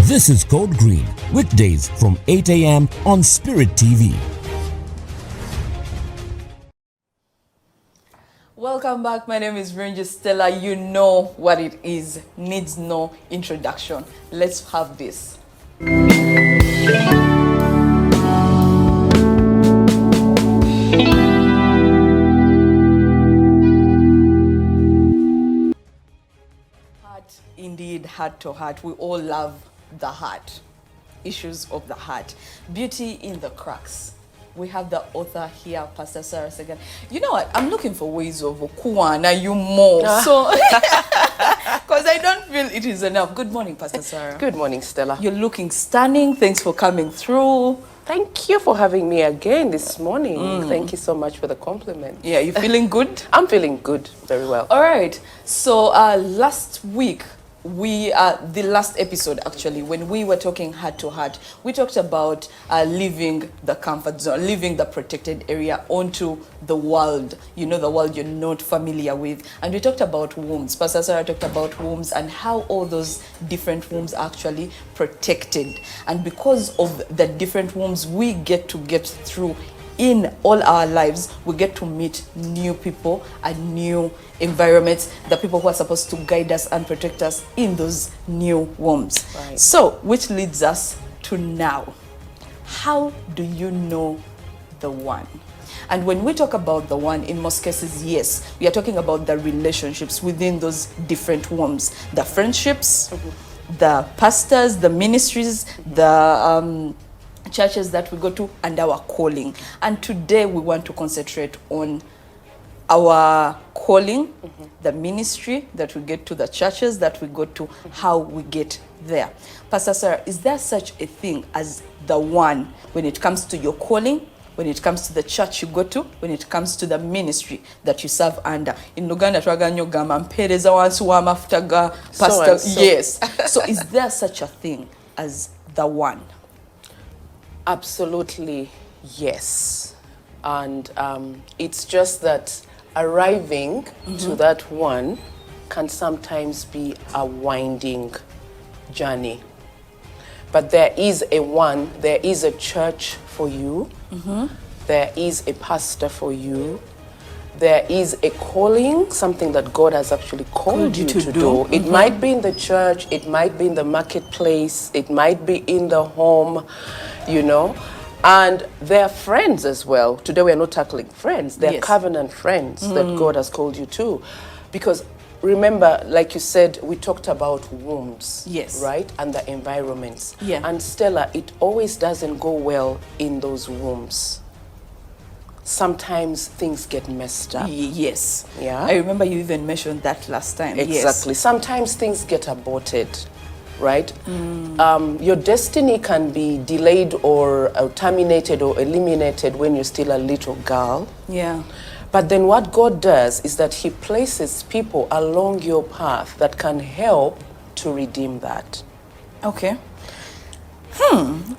This is Code Green, weekdays from 8 a.m. on Spirit TV. Welcome back. My name is Ranger Stella. You know what it is. Needs no introduction. Let's have this. Heart, indeed, heart to heart. We all love the heart. Issues of the heart. Beauty in the cracks. We have the author here, Pastor Sarah Sseggane. You know what? I'm looking for ways of kuwana you more. So, because I don't feel it is enough. Good morning, Pastor Sarah. Good morning, Stella. You're looking stunning. Thanks for coming through. Thank you for having me again this morning. Thank you so much for the compliment. Yeah, you feeling good? I'm feeling good, very well. All right. So last week, the last episode actually, when we were talking heart to heart, we talked about leaving the comfort zone, leaving the protected area onto the world, the world you're not familiar with. And we talked about wombs. Pastor Sarah talked about wombs and how all those different wombs are actually protected. And because of the different wombs we get through in all our lives, we get to meet new people and new environments, the people who are supposed to guide us and protect us in those new wombs. Right. So, which leads us to now. How do you know the one? And when we talk about the one, in most cases, yes, we are talking about the relationships within those different wombs, the friendships, the pastors, the ministries, the churches that we go to, and our calling. And today we want to concentrate on our calling, the ministry that we get to, the churches that we go to, how we get there. Pastor Sarah, is there such a thing as the one when it comes to your calling, when it comes to the church you go to, when it comes to the ministry that you serve under? In Uganda, twaganyo gamba mpereza wansi wa mafuta ga pastor. So. Yes. So is there such a thing as the one? Absolutely, yes. And it's just that arriving to that one can sometimes be a winding journey. But there is a one, there is a church for you, there is a pastor for you, there is a calling, something that God has actually called you to do. It might be in the church, it might be in the marketplace, it might be in the home, And they're friends as well. Today we are not tackling friends. They're covenant friends that God has called you to. Because remember, like you said, we talked about wombs, right? And the environments. Yeah. And Stella, it always doesn't go well in those wombs. Sometimes things get messed up. Yes. Yeah. I remember you even mentioned that last time. Exactly. Yes. Sometimes things get aborted, right? Your destiny can be delayed or terminated or eliminated when you're still a little girl. Yeah. But then what God does is that he places people along your path that can help to redeem that. Okay.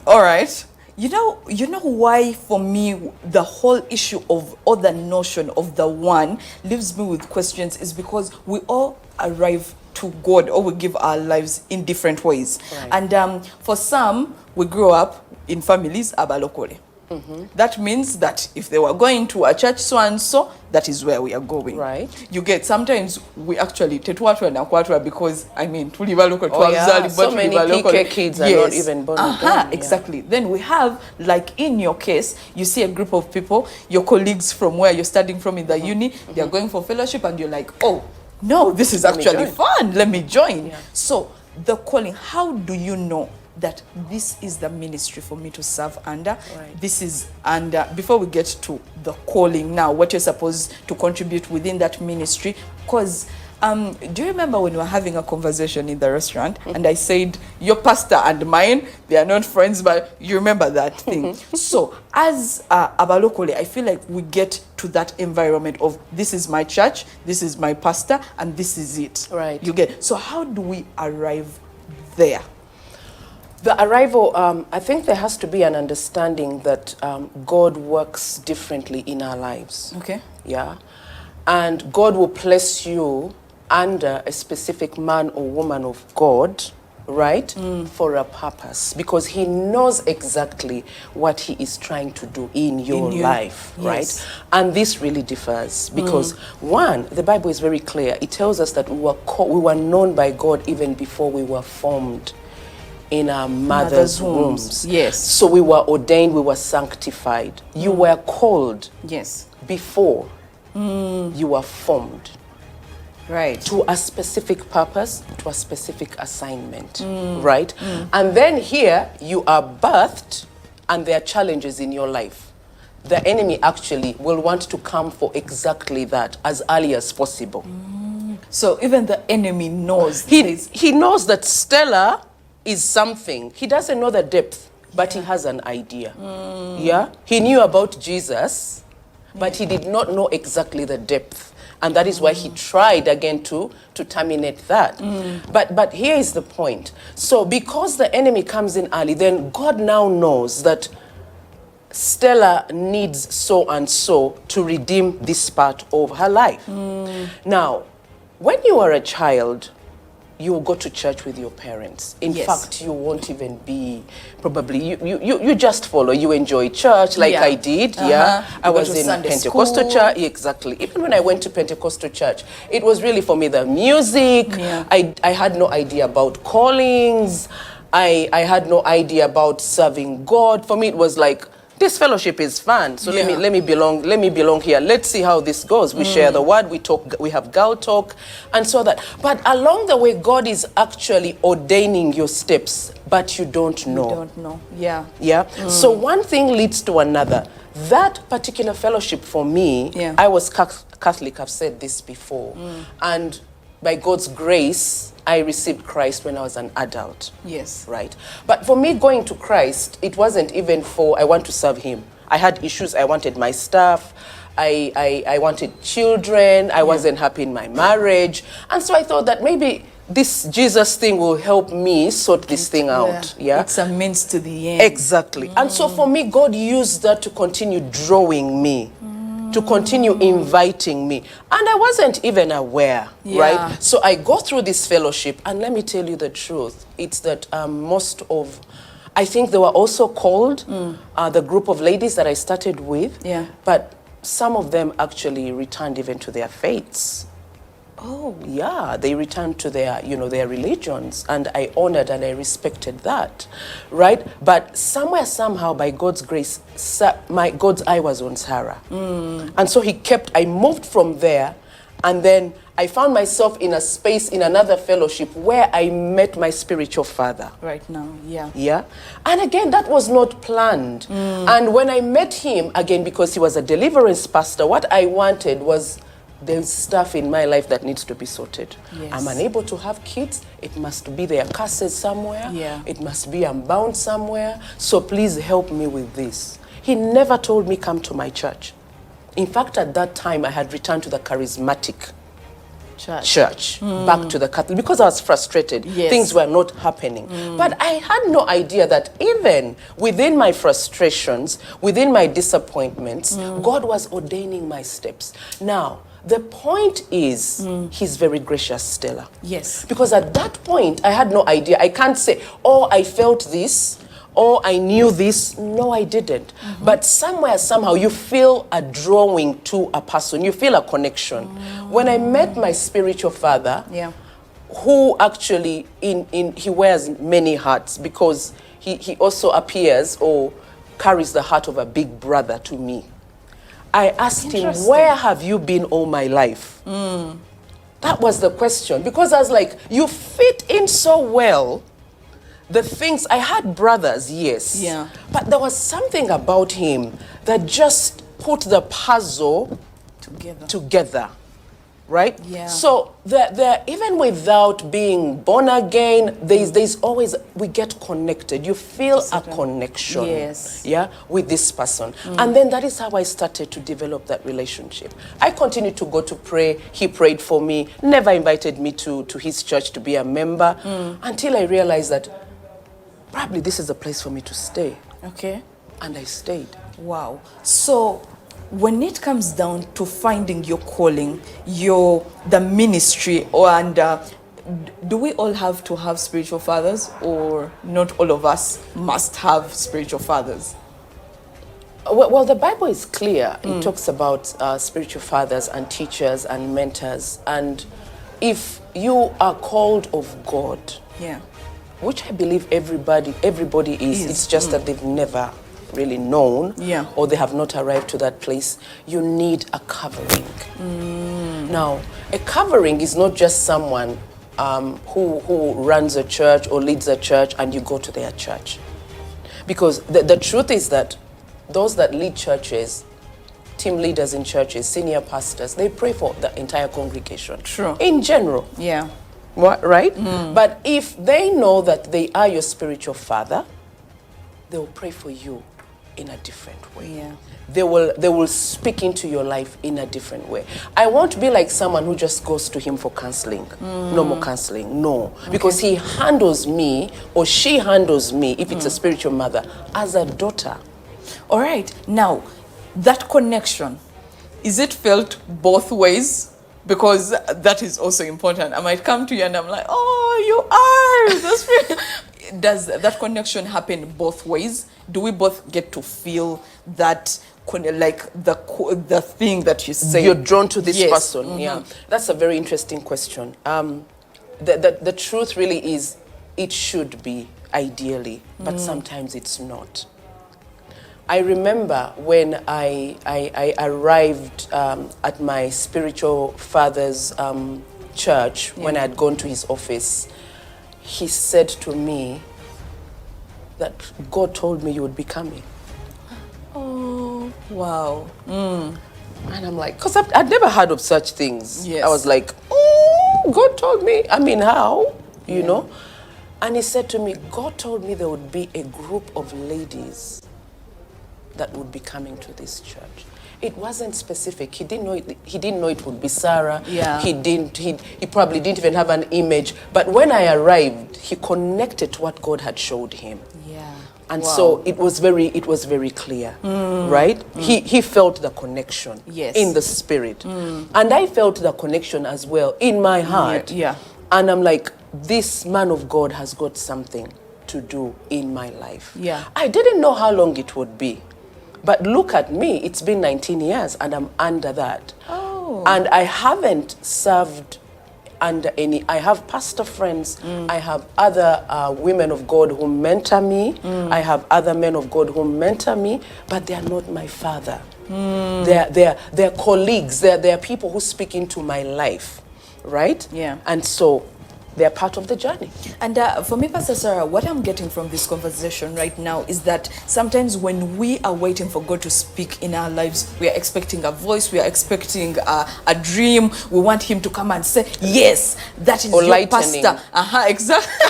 All right. You know why for me the whole issue of, or the notion of the one leaves me with questions is because we all arrive to God, or we give our lives in different ways. Right. And for some, we grow up in families abalokole. That means that if they were going to a church so and so, that is where we are going. Right. You get, sometimes we actually tetuatwa na kwatwa because tuli baloko so many PK kids are not even born again. Exactly. Then we have, like in your case, you see a group of people, your colleagues from where you're studying from in the uni, they are going for fellowship, and you're like, oh no, this is actually fun, let me join. So the calling, how do you know that this is the ministry for me to serve under? Right. This is, and before we get to the calling now, what you're supposed to contribute within that ministry, because do you remember when we were having a conversation in the restaurant and I said your pastor and mine, they are not friends, but you remember that thing? So as abalokole, I feel like we get to that environment of, this is my church, this is my pastor, and this is it. Right. You get, so how do we arrive there? The arrival, I think there has to be an understanding that God works differently in our lives. Okay. Yeah. And God will place you under a specific man or woman of God right? For a purpose, because he knows exactly what he is trying to do in your life, Yes. right? And this really differs because one, the Bible is very clear. It tells us that we were known by God even before we were formed in our mother's wombs. Yes. So we were ordained, we were sanctified. You were called Yes. before you were formed. Right. To a specific purpose, to a specific assignment, right? And then here you are birthed and there are challenges in your life. The enemy actually will want to come for exactly that as early as possible. So even the enemy knows He knows that Stella is something. He doesn't know the depth, but he has an idea. Yeah? He knew about Jesus, but he did not know exactly the depth. And that is why he tried again to terminate that. But here is the point. So because the enemy comes in early, then God now knows that Stella needs so and so to redeem this part of her life. Now, when you are a child, you will go to church with your parents. In fact, you won't even be, probably, you just follow. You enjoy church like I did, I was in Sunday Pentecostal church, exactly. Even when I went to Pentecostal church, it was really for me the music. I had no idea about callings. I had no idea about serving God. For me, it was like, this fellowship is fun, so let me belong here. Let's see how this goes. We share the word, we talk, we have girl talk, and so that. But along the way, God is actually ordaining your steps, but you don't know. You don't know. Yeah. Yeah. So one thing leads to another. That particular fellowship for me, I was Catholic. I've said this before, and by God's grace, I received Christ when I was an adult. Yes. Right. But for me, going to Christ, it wasn't even for, I want to serve him. I had issues. I wanted my stuff. I wanted children. I wasn't happy in my marriage. And so I thought that maybe this Jesus thing will help me sort this thing out. Yeah. It's a means to the end. Exactly. And so for me, God used that to continue drawing me, to continue inviting me. And I wasn't even aware, right? So I go through this fellowship, and let me tell you the truth. It's that I think they were also called, the group of ladies that I started with, but some of them actually returned even to their faiths. Oh. Yeah, they returned to their, their religions, and I honored and I respected that, right? But somewhere, somehow, by God's grace, God's eye was on Sarah. And so I moved from there, and then I found myself in a space, in another fellowship, where I met my spiritual father. Right now, yeah. Yeah. And again, that was not planned. And when I met him, again, because he was a deliverance pastor, what I wanted was, there's stuff in my life that needs to be sorted. Yes. I'm unable to have kids. It must be there are curses somewhere. Yeah. It must be I'm bound somewhere. So please help me with this. He never told me come to my church. In fact, at that time, I had returned to the charismatic church, back to the Catholic, because I was frustrated. Yes. Things were not happening. But I had no idea that even within my frustrations, within my disappointments, God was ordaining my steps. Now, the point is, he's very gracious, Stella. Yes. Because at that point, I had no idea. I can't say, oh, I felt this, or I knew this. No, I didn't. But somewhere, somehow, you feel a drawing to a person. You feel a connection. When I met my spiritual father, who actually, he wears many hats, because he also appears or carries the heart of a big brother to me. I asked him, where have you been all my life? That was the question. Because I was like, you fit in so well. The things, I had brothers, yes. Yeah. But there was something about him that just put the puzzle together. Right? Yeah. So there, even without being born again, there's always, we get connected. You feel a connection. Yes. Yeah, with this person. And then that is how I started to develop that relationship. I continued to go to pray. He prayed for me, never invited me to his church to be a member, until I realized that probably this is a place for me to stay. Okay. And I stayed. Wow. So when it comes down to finding your calling, the ministry, and do we all have to have spiritual fathers, or not all of us must have spiritual fathers? Well, the Bible is clear. It talks about spiritual fathers and teachers and mentors. And if you are called of God, Yeah. which I believe everybody is, it's just that they've never really known, Yeah. or they have not arrived to that place, you need a covering. Now, a covering is not just someone who runs a church or leads a church and you go to their church. Because the truth is that those that lead churches, team leaders in churches, senior pastors, they pray for the entire congregation. True. In general. Yeah. Right? But if they know that they are your spiritual father, they will pray for you in a different way. Yeah. They will speak into your life in a different way. I won't be like someone who just goes to him for counseling. No more counseling. No. Because he handles me, or she handles me, if it's a spiritual mother, as a daughter. All right. Now, that connection, is it felt both ways? Because that is also important. I might come to you and I'm like, oh, you are the spirit. Does that connection happen both ways? Do we both get to feel that, like the thing that you say? You're drawn to this Yes. person. Yeah, that's a very interesting question. The truth really is, it should be ideally, but sometimes it's not. I remember when I arrived at my spiritual father's church, when I had gone to his office, he said to me that God told me you would be coming. Oh, wow. And I'm like, because I'd never heard of such things. Yes. I was like, oh, God told me. I mean, how? You know? And he said to me, God told me there would be a group of ladies that would be coming to this church. It wasn't specific. He didn't know it would be Sarah. Yeah. He probably didn't even have an image. But when I arrived, he connected to what God had showed him. Yeah. And Wow. so it was very clear, right? He felt the connection Yes. in the spirit. And I felt the connection as well in my heart. Yeah. And I'm like, this man of God has got something to do in my life. Yeah. I didn't know how long it would be. But look at me, it's been 19 years and I'm under that. Oh. And I haven't served under any. I have pastor friends. I have other women of God who mentor me. I have other men of God who mentor me, but they are not my father. They're colleagues. They're people who speak into my life, right? Yeah. And so they're part of the journey. And for me, Pastor Sarah, what I'm getting from this conversation right now is that sometimes when we are waiting for God to speak in our lives, we are expecting a voice, we are expecting a dream. We want him to come and say, yes, that is Or your lightning. pastor. Exactly.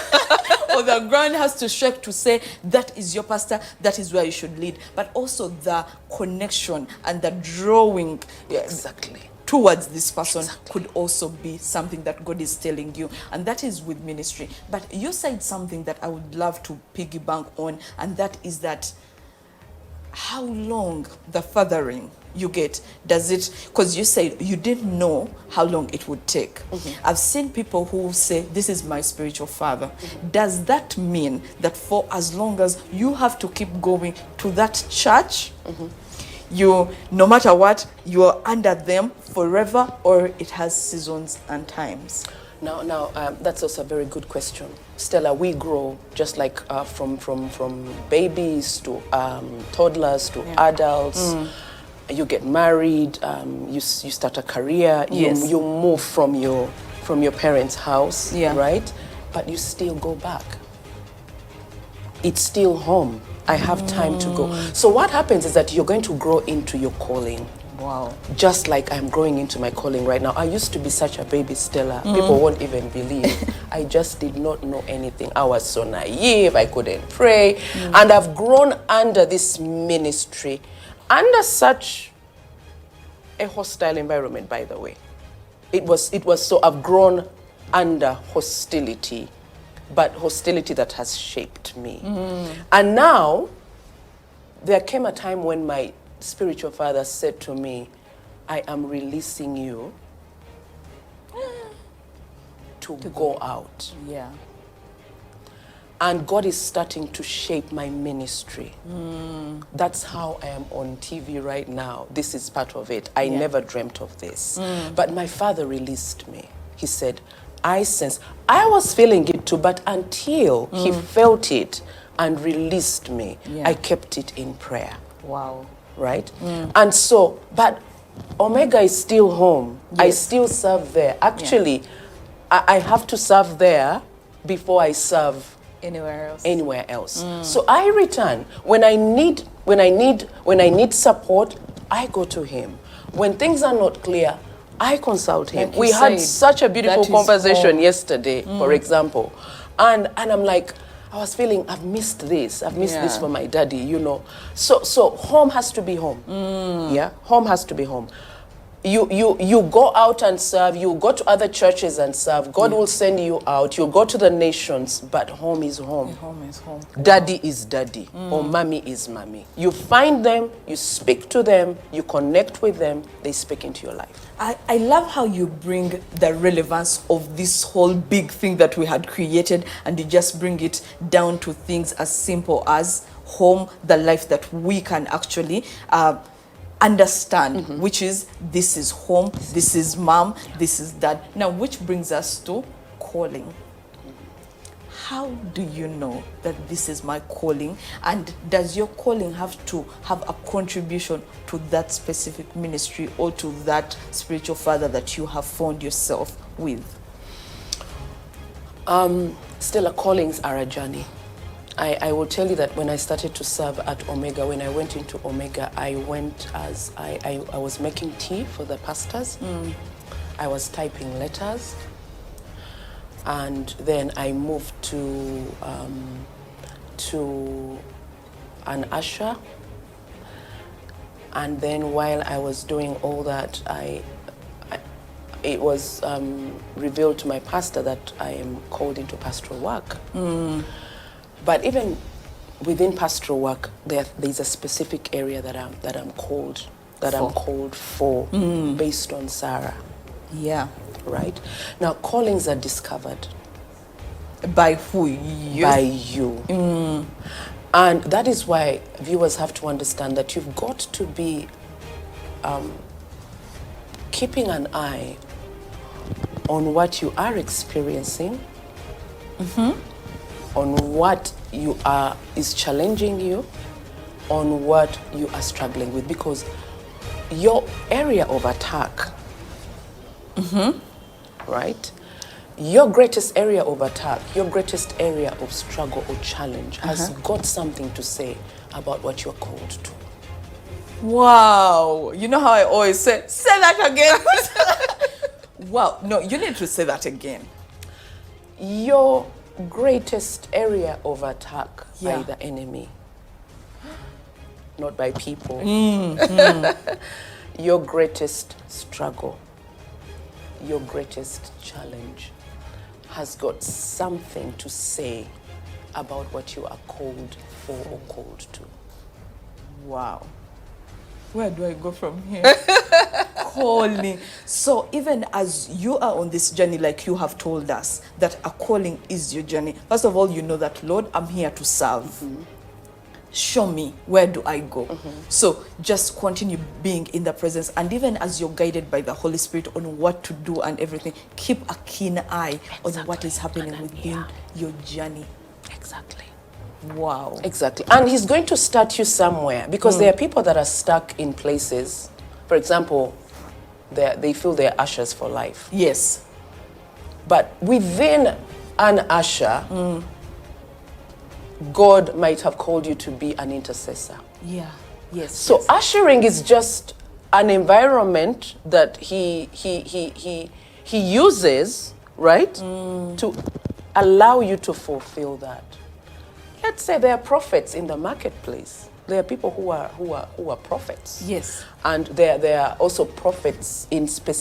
Or the ground has to shake to say, that is your pastor, that is where you should lead. But also the connection and the drawing. Exactly. Towards this person could also be something that God is telling you, and that is with ministry. But you said something that I would love to piggyback on, and that is that how long the fathering you get, does it, because you said you didn't know how long it would take. I've seen people who say, this is my spiritual father. Does that mean that for as long as you have to keep going to that church, you, no matter what, you're under them forever, or it has seasons and times? Now, that's also a very good question. Stella, we grow just like from babies to toddlers to adults. You get married, you start a career, Yes. you move from your parents' house, Yeah. right? But you still go back. It's still home. I have time to go. So what happens is that you're going to grow into your calling. Wow. Just like I'm growing into my calling right now. I used to be such a baby, Stella. People won't even believe. I just did not know anything. I was so naive. I couldn't pray. And I've grown under this ministry, under such a hostile environment, by the way. It was so I've grown under hostility, but hostility that has shaped me. And now, there came a time when my spiritual father said to me, I am releasing you to go out. Yeah. And God is starting to shape my ministry. That's how I am on TV right now. This is part of it. I never dreamt of this. But my father released me. He said, I sense, I was feeling it too, but until he felt it and released me, I kept it in prayer. Wow. Right? And so, but Omega is still home. I still serve there. Actually, I have to serve there before I serve anywhere else. So I return when I need support. I go to him. When things are not clear, I consult him. Like we had such a beautiful conversation yesterday, for example, and I'm like, I was feeling I've missed this. I've missed this for my daddy, you know. So home has to be home. Yeah, home has to be home. You go out and serve, you go to other churches and serve. God will send you out. You'll go to the nations, but home is home. Home is home. Daddy is daddy, or mommy is mommy. You find them, you speak to them, you connect with them, they speak into your life. I love how you bring the relevance of this whole big thing that we had created, and you just bring it down to things as simple as home, the life that we can actually understand, which is, this is home, this is mom, this is dad. Now, which brings us to calling. How do you know that this is my calling? And does your calling have to have a contribution to that specific ministry or to that spiritual father that you have found yourself with? Still, callings are a journey. I will tell you that when I started to serve at Omega, when I went into Omega, I went as I was making tea for the pastors. I was typing letters. And then I moved to an usher. And then while I was doing all that, it was revealed to my pastor that I am called into pastoral work. But even within pastoral work, there's a specific area that I'm called for based on Sarah. Yeah. Right? Now, callings are discovered. By who? You? By you. And that is why viewers have to understand that you've got to be keeping an eye on what you are experiencing, on what is challenging you, on what you are struggling with, because your area of attack, right? Your greatest area of attack, your greatest area of struggle or challenge has got something to say about what you're called to. Wow. You know how I always say that again? Wow. No, you need to say that again. Your greatest area of attack by the enemy, not by people. Your greatest struggle, your greatest challenge has got something to say about what you are called for or called to. Wow. Where do I go from here? Calling. So even as you are on this journey, like you have told us, that a calling is your journey. First of all, you know that, Lord, I'm here to serve. Show me, where do I go? So just continue being in the presence. And even as you're guided by the Holy Spirit on what to do and everything, keep a keen eye on what is happening within your journey. Exactly. Wow. Exactly. And he's going to start you somewhere, because there are people that are stuck in places. For example, they feel they're ushers for life. Yes. But within an usher, God might have called you to be an intercessor. Yeah. Yes. So ushering is just an environment that he uses, right, to allow you to fulfill that. Let's say there are prophets in the marketplace. there are people who are prophets. Yes. And there are also prophets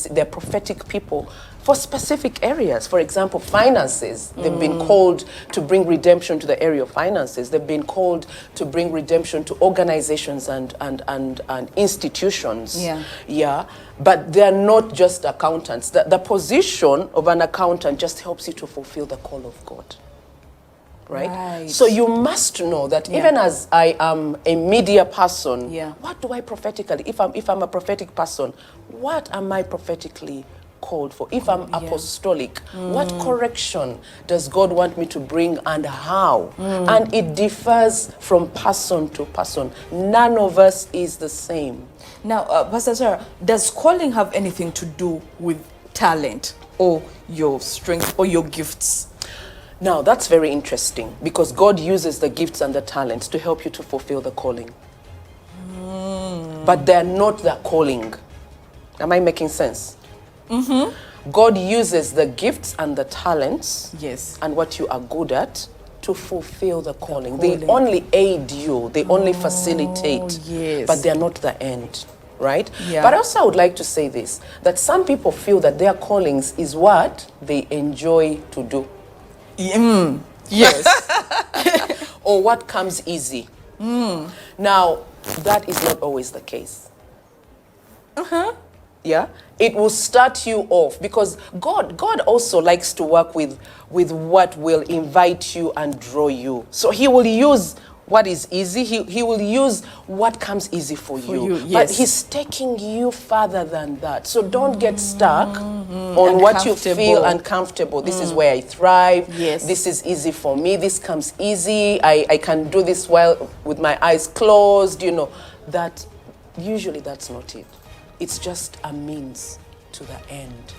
they're prophetic people for specific areas. For example, finances. They've been called to bring redemption to the area of finances. They've been called to bring redemption to organizations and institutions. Yeah. Yeah. But they're not just accountants. The position of an accountant just helps you to fulfill the call of God. Right? So you must know that even as I am a media person, what do I prophetically, if I'm a prophetic person, what am I prophetically called for? If I'm apostolic, what correction does God want me to bring and how? And it differs from person to person. None of us is the same. Now, Pastor Sarah, does calling have anything to do with talent or your strength or your gifts? Now, that's very interesting because God uses the gifts and the talents to help you to fulfill the calling. But they're not the calling. Am I making sense? God uses the gifts and the talents and what you are good at to fulfill the calling. They only aid you. They only facilitate. But they're not the end. Right? But also I would like to say this, that some people feel that their callings is what they enjoy to do. Yes. Or what comes easy. Now, that is not always the case. Yeah? It will start you off because God also likes to work with what will invite you and draw you. So he will use what is easy. He will use what comes easy for you. But he's taking you further than that. So don't get stuck on what you feel uncomfortable. This is where I thrive. This is easy for me. This comes easy. I can do this while with my eyes closed. You know, that usually that's not it. It's just a means to the end.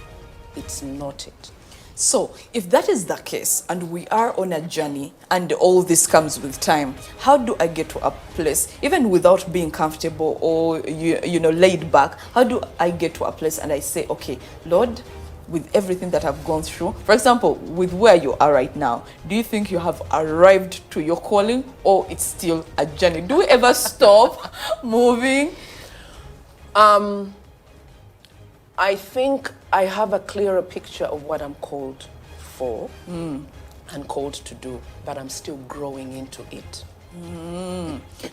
It's not it. So, if that is the case, and we are on a journey, and all this comes with time, how do I get to a place, even without being comfortable or you know laid back? How do I get to a place and I say, okay, Lord, with everything that I've gone through, for example, with where you are right now, do you think you have arrived to your calling, or it's still a journey? Do we ever stop moving? I think I have a clearer picture of what I'm called for and called to do, but I'm still growing into it.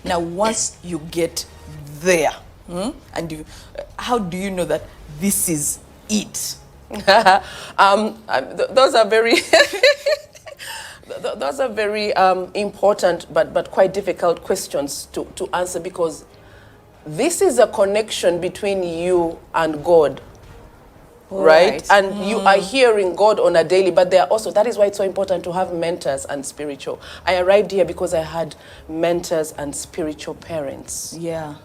Now, once you get there, and how do you know that this is it? Those are very those are very important but quite difficult questions to answer, because this is a connection between you and God. Right? And you are hearing God on a daily, but there are also, that is why it's so important to have mentors and spiritual. I arrived here because I had mentors and spiritual parents. Yeah.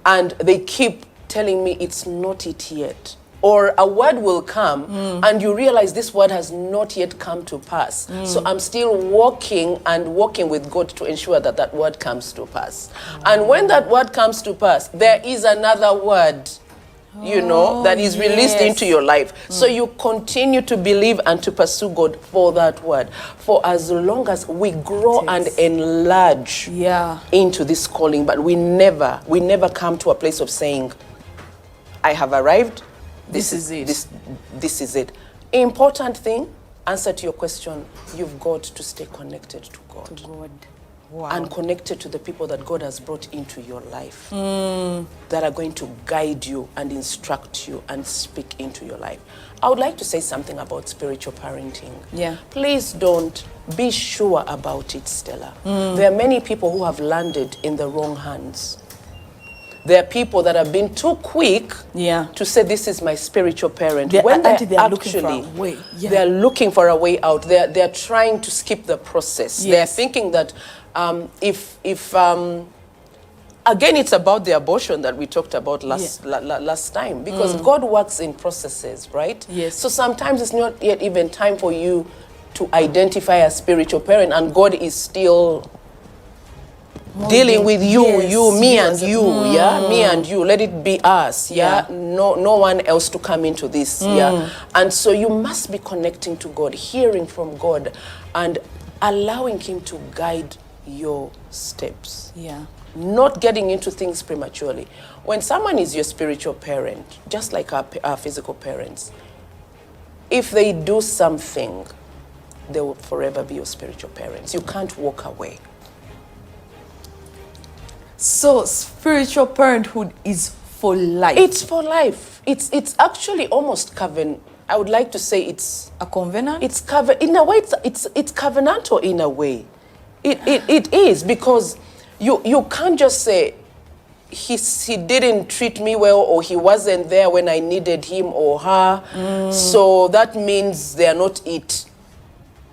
And they keep telling me it's not it yet. Or a word will come and you realize this word has not yet come to pass. So I'm still walking with God to ensure that that word comes to pass. And when that word comes to pass, there is another word, you know, that is released into your life. So you continue to believe and to pursue God for that word. For as long as we grow and enlarge into this calling, but we never come to a place of saying, I have arrived. This is it. This is it. Important thing, answer to your question, you've got to stay connected to God. And connected to the people that God has brought into your life that are going to guide you and instruct you and speak into your life. I would like to say something about spiritual parenting. Please don't be sure about it, Stella. There are many people who have landed in the wrong hands. There are people that have been too quick to say, this is my spiritual parent. When they're actually, they're looking for a way out. They're trying to skip the process. They're thinking that again, it's about the abortion that we talked about last time, because God works in processes, right? So sometimes it's not yet even time for you to identify a spiritual parent, and God is still dealing with you, me and you, me and you. Let it be us, no one else to come into this, And so you must be connecting to God, hearing from God, and allowing Him to guide your steps. Yeah. Not getting into things prematurely. When someone is your spiritual parent, just like our physical parents, if they do something, they will forever be your spiritual parents. You can't walk away. So spiritual parenthood is for life. It's for life. It's actually almost I would like to say it's a covenant. It's in a way. It's covenantal in a way. It is, because you can't just say he didn't treat me well, or he wasn't there when I needed him or her. So that means they are not it.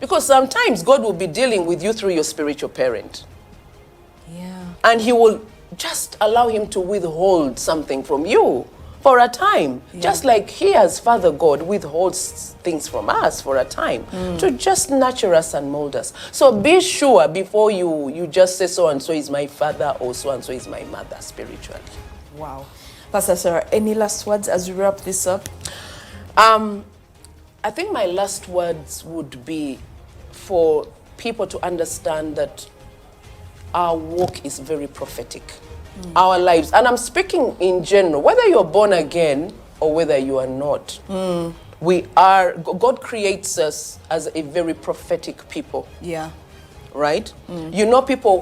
Because sometimes God will be dealing with you through your spiritual parent. Yeah. And he will just allow him to withhold something from you for a time. Yeah. Just like he, as Father God, withholds things from us for a time to just nurture us and mold us. So be sure before you just say so-and-so is my father or so-and-so is my mother spiritually. Wow. Pastor Sarah, any last words as we wrap this up? I think my last words would be for people to understand that our walk is very prophetic. Our lives, and I'm speaking in general, whether you're born again or whether you are not, God creates us as a very prophetic people. Yeah. Right? You know, people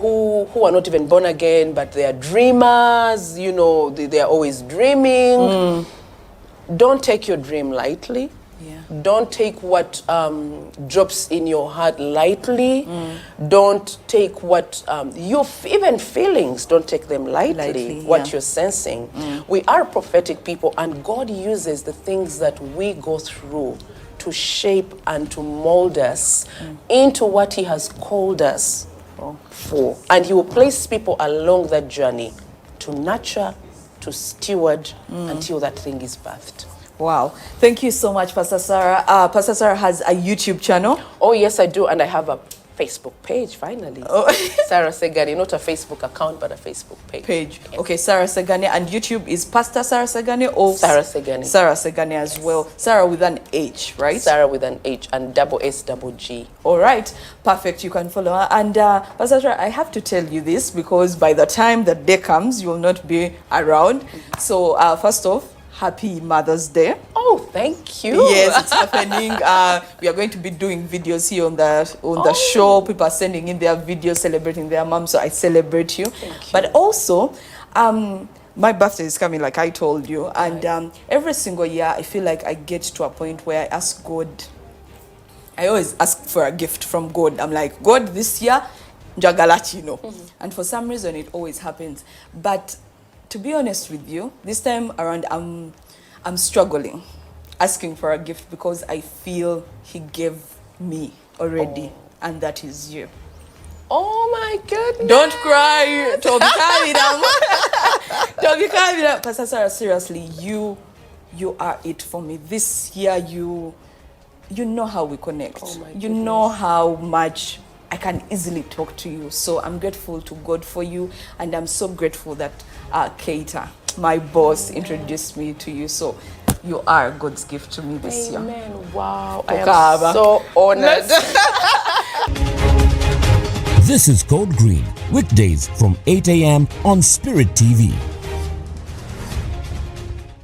who are not even born again, but they are dreamers, you know, they are always dreaming. Don't take your dream lightly. Yeah. Don't take what drops in your heart lightly. Don't take what even feelings, don't take them lightly, what you're sensing. We are prophetic people, and God uses the things that we go through to shape and to mold us into what he has called us for. And he will place people along that journey to nurture, to steward until that thing is birthed. Wow. Thank you so much, Pastor Sarah. Pastor Sarah has a YouTube channel. Oh, yes, I do. And I have a Facebook page, finally. Oh. Sarah Sseggane, not a Facebook account, but a Facebook page. Yes. Okay, Sarah Sseggane. And YouTube is Pastor Sarah Sseggane or Sarah Sseggane. Sarah Sseggane as well. Sarah with an H, right? Sarah with an H and double S double G. All right. Perfect. You can follow her. And Pastor Sarah, I have to tell you this because by the time the day comes, you will not be around. So first off, Happy Mother's Day. Oh, thank you. Yes, it's happening. We are going to be doing videos here on the show. People are sending in their videos celebrating their mom, so I celebrate you. Thank you. But also, my birthday is coming, like I told you, and every single year I feel like I get to a point where I ask God. I always ask for a gift from God. I'm like, God, this year, Jagalachi, and for some reason it always happens. But to be honest with you, this time around I'm struggling asking for a gift because I feel he gave me already, and that is you. Oh my goodness. Don't cry. Toby Kavida. Pastor Sarah, seriously, you are it for me. This year you know how we connect. Oh my you know how much I can easily talk to you. So I'm grateful to God for you, and I'm so grateful that Keita, my boss, introduced me to you. So you are God's gift to me this year. Amen. Wow. I am so honored. This is Code Green, weekdays from 8 a.m. on Spirit TV.